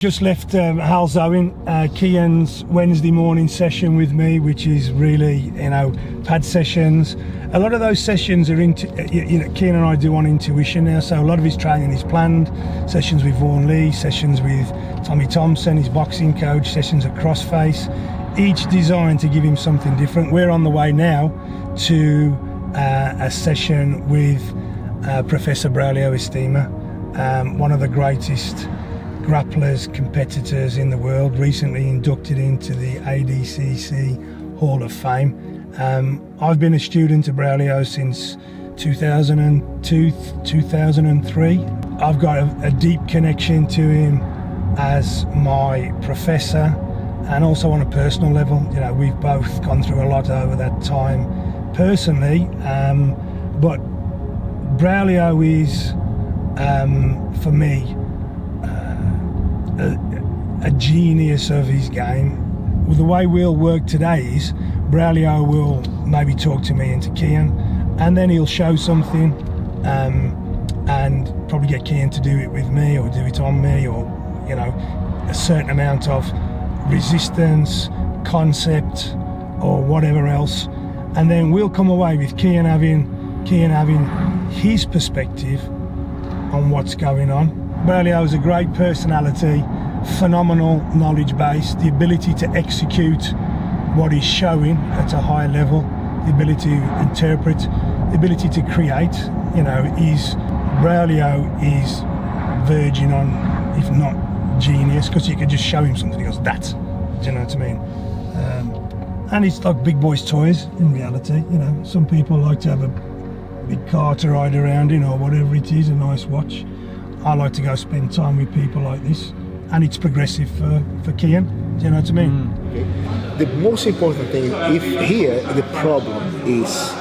Just left Hal's Owen, Kian's Wednesday morning session with me, which is really, pad sessions. A lot of those sessions are Kian and I do on intuition now, so a lot of his training is planned. Sessions with Vaughan Lee, sessions with Tommy Thompson, his boxing coach, sessions at Crossface, each designed to give him something different. We're on the way now to a session with Professor Braulio Estima, one of the greatest grapplers, competitors in the world, recently inducted into the ADCC Hall of Fame. I've been a student of Braulio since 2002, 2003. I've got a deep connection to him as my professor, and also on a personal level. We've both gone through a lot over that time personally, but Braulio is, for me, a genius of his game. Well, the way we'll work today is Braulio will maybe talk to me and to Kian, and then he'll show something and probably get Kian to do it with me or do it on me, or a certain amount of resistance, concept, or whatever else, and then we'll come away with Kian having his perspective on what's going on. Braulio is a great personality, phenomenal knowledge base, the ability to execute what he's showing at a high level, the ability to interpret, the ability to create. Braulio is verging on, if not genius, because you could just show him something, he goes, that. Do you know what I mean? And it's like big boys' toys in reality. Some people like to have a big car to ride around in, or whatever it is, a nice watch. I like to go spend time with people like this, and it's progressive for Kian. Do you know what I mean? Okay. The most important thing, if here the problem is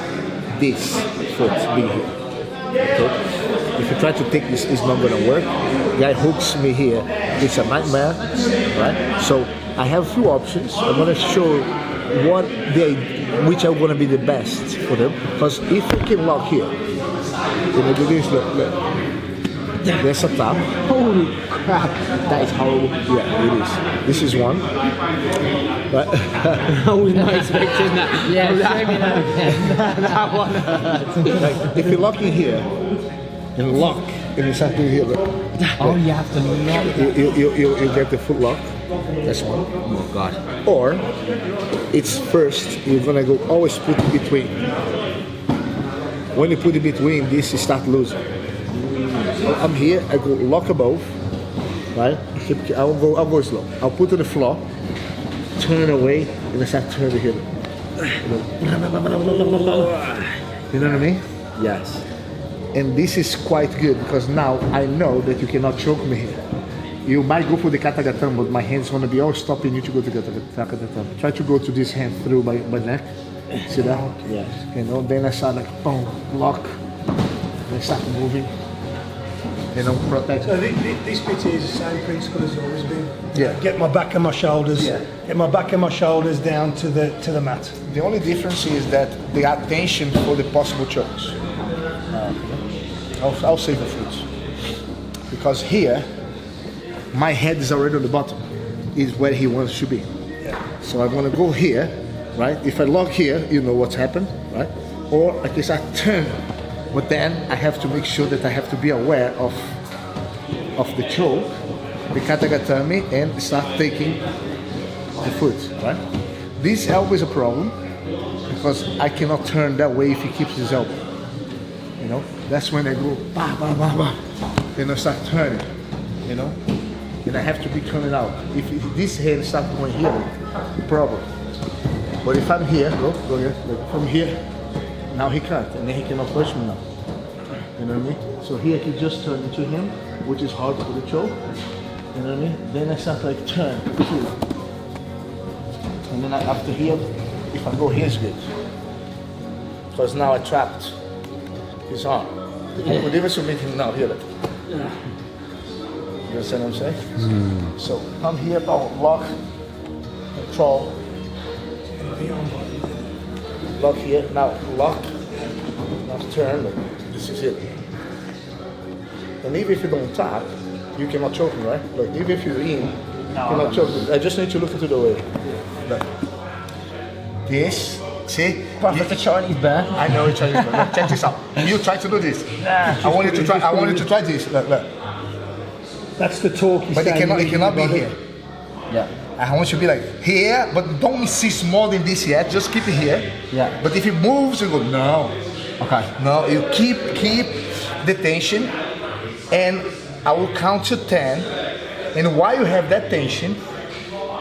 this foot being here. Okay? If you try to take this, it's not gonna work. The guy hooks me here, it's a nightmare, right? So I have a few options. I'm gonna show which are gonna be the best for them. Because if you can lock here, then do this, look. There's a tap. Holy crap! That is horrible. Yeah, it is. This is one. But I was not expecting that. Yeah, that one hurts. Like, if you lock in here and lock, and you start doing here, look. Oh, you have to lock. You get the foot lock. That's one. Oh God. Or it's first. You're gonna go always put in between. When you put in between, this you start losing. I'm here, I go lock above, right? I'll go slow. I'll put on the floor, turn away, and I start turning here. You know what I mean? Yes. And this is quite good because now I know that you cannot choke me here. You might go for the katagatam, but my hand's gonna be all stopping you to go to katagatam. Try to go to this hand through my neck. See that? Yes. Then I start like boom, lock, and I start moving. Protect. So this bit is the same principle as always been. Yeah. Get my back and my shoulders. Yeah. Get my back and my shoulders down to the mat. The only difference is that the attention for the possible chokes. I'll save the foot. Because here, my head is already on the bottom. Is where he wants to be. Yeah. So I'm gonna go here, right? If I lock here, you know what's happened, right? Or I guess I turn. But then I have to make sure that I have to be aware of the choke, the katagatame, and start taking the foot, right? This elbow is a problem because I cannot turn that way if he keeps his elbow. That's when I go bah, bah, bah, bah. Then I start turning, and I have to be turning out. If this hand starts going here, problem. But if I'm here, look here, from here. Now he can't, and then he cannot push me now. You know what I mean? So here I can just turn into him, which is hard for the choke. You know what I mean? Then I start like turn, and then after here, if I go here, it's good. Because now I trapped his arm. But even submitting now here, like. You understand what I'm saying? So I'm here, I'll lock, control. Lock here, now lock, now turn, this is it. And even if you don't tap, you cannot choke me, right? Look, even if you're in, you cannot choke me. I just need to look into the way. Look. This, see? That's a Chinese bear. I know it's Chinese bear. Look, check this out. You try to do this. I want you to try. I want you to try this. Look. That's the talk. But it cannot be here. Yeah. I want you to be like here, but don't insist more than this yet. Just keep it here. Yeah. But if it moves, you go no. Okay. No, you keep the tension, and I will count to 10. And while you have that tension,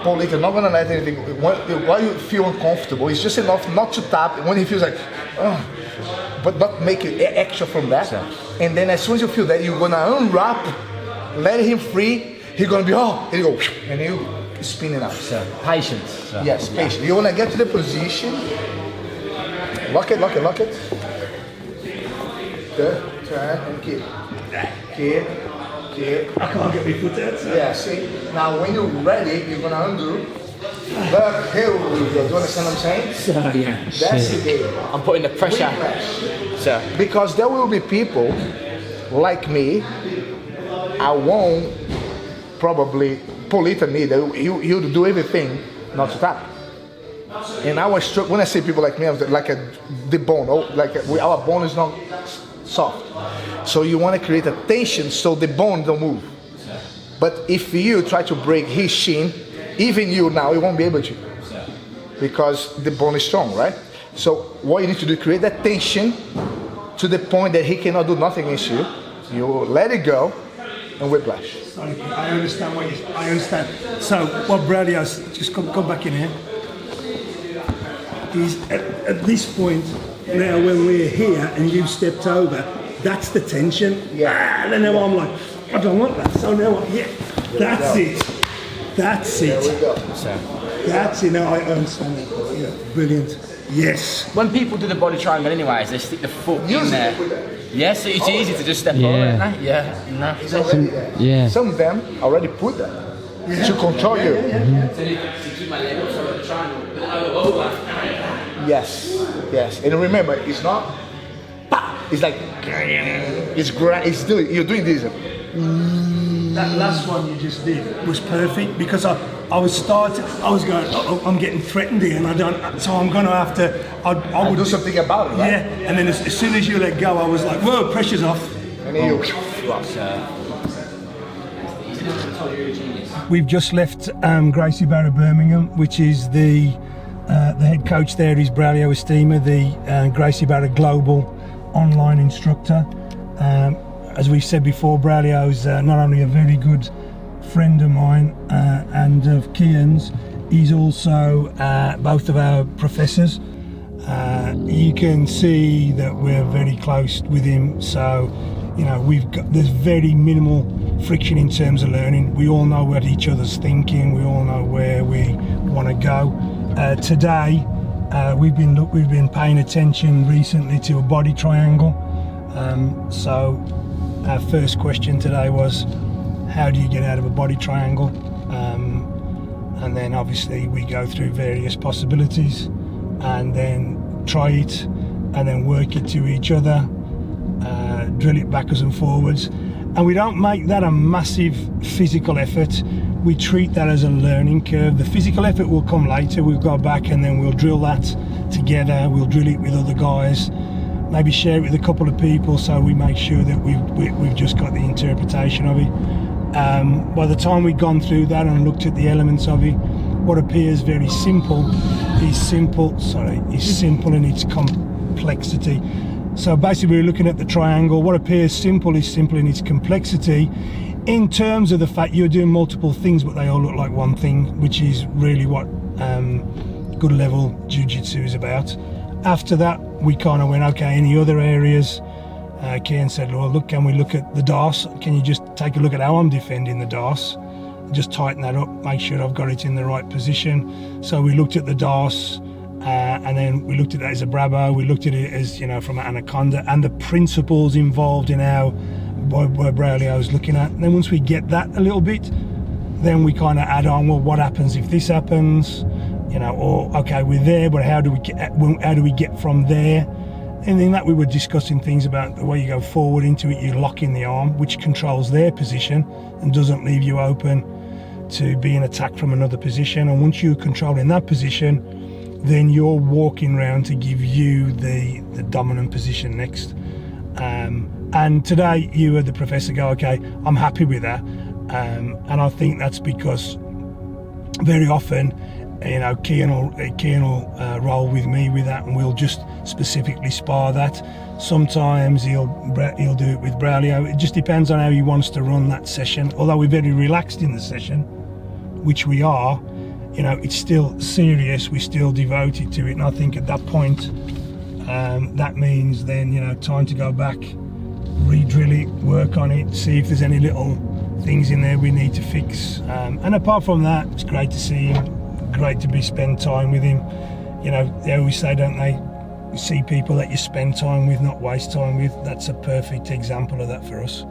Paulito, not gonna let anything. While you feel uncomfortable, it's just enough not to tap. When he feels like, but not make it extra from that. And then as soon as you feel that, you're gonna unwrap, let him free. He's gonna be and you go, and you spin it out. So patience. So. Yes, patience. You wanna get to the position. Lock it. Good. Turn and keep. Keep. I can't get my foot out. So. Yeah, see? Now when you're ready, you're gonna undo. But here we go. Do you understand what I'm saying? So yeah. That's the game. I'm putting the pressure. So. Because there will be people like me, I won't probably Paulito need you do everything not to tap. And I was struck when I say people like me, I was like the bone. Our bone is not soft. So you want to create a tension so the bone don't move. But if you try to break his shin, even you now, you won't be able to. Because the bone is strong, right? So what you need to do is create that tension to the point that he cannot do nothing against you. You let it go and whiplash. I understand I understand. So what Braulio's just come back in here. Is at this point now when we're here and you've stepped over, that's the tension. Yeah. And then now I'm like, I don't want that. So now that's it. That's it. There we go. So. That's it. Now I understand that. Yeah, brilliant. Yes. When people do the body triangle anyways, they stick the foot in there. Yes, it's easy to just step over, isn't it? Yeah. No. Some of them already put that to control you. Yes. And remember, it's not. It's like you're doing this. That last one you just did was perfect because I was going, I'm getting threatened here and I don't, so I'm going to have to, I would do something about it, right? Yeah, and then as soon as you let go, I was like, whoa, pressure's off. And then you. We've just left Gracie Barra Birmingham, which is the head coach there is Braulio Estima, the Gracie Barra Global online instructor. As we've said before, Braulio's not only a very good friend of mine and of Kian's, he's also both of our professors. You can see that we're very close with him, so you know there's very minimal friction in terms of learning. We all know what each other's thinking, we all know where we want to go. Today we've been paying attention recently to a body triangle. So our first question today was, how do you get out of a body triangle? And then obviously we go through various possibilities and then try it and then work it to each other, drill it backwards and forwards. And we don't make that a massive physical effort. We treat that as a learning curve. The physical effort will come later. We'll go back and then we'll drill that together. We'll drill it with other guys. Maybe share it with a couple of people so we make sure that we've just got the interpretation of it. By the time we've gone through that and looked at the elements of it, what appears very simple is simple in its complexity. So basically we're looking at the triangle. What appears simple is simple in its complexity in terms of the fact you're doing multiple things but they all look like one thing, which is really what good level jiu-jitsu is about. After that we kind of went, okay, any other areas? Kian said, well, look, can we look at the DAS? Can you just take a look at how I'm defending the DAS? Just tighten that up, make sure I've got it in the right position. So we looked at the DAS and then we looked at that as a Bravo. We looked at it as, you know, from an Anaconda and the principles involved in how where Braulio was looking at. And then once we get that a little bit, then we kind of add on, well, what happens if this happens? You know, or okay, we're there, but how do we get from there And in that we were discussing things about the way you go forward into it, you lock in the arm, which controls their position and doesn't leave you open to being attacked from another position. And once you're controlling that position, then you're walking around to give you the dominant position next. And today you heard the professor go, okay, I'm happy with that. And I think that's because very often, you know, Kian will roll with me with that, and we'll just specifically spar that. Sometimes he'll do it with Braulio. It just depends on how he wants to run that session. Although we're very relaxed in the session, which we are, you know, it's still serious. We're still devoted to it, and I think at that point, that means then, you know, time to go back, re-drill it, work on it, see if there's any little things in there we need to fix. And apart from that, it's great to see him. Great to spend time with him. You know, they always say, don't they, see people that you spend time with, not waste time with. That's a perfect example of that for us.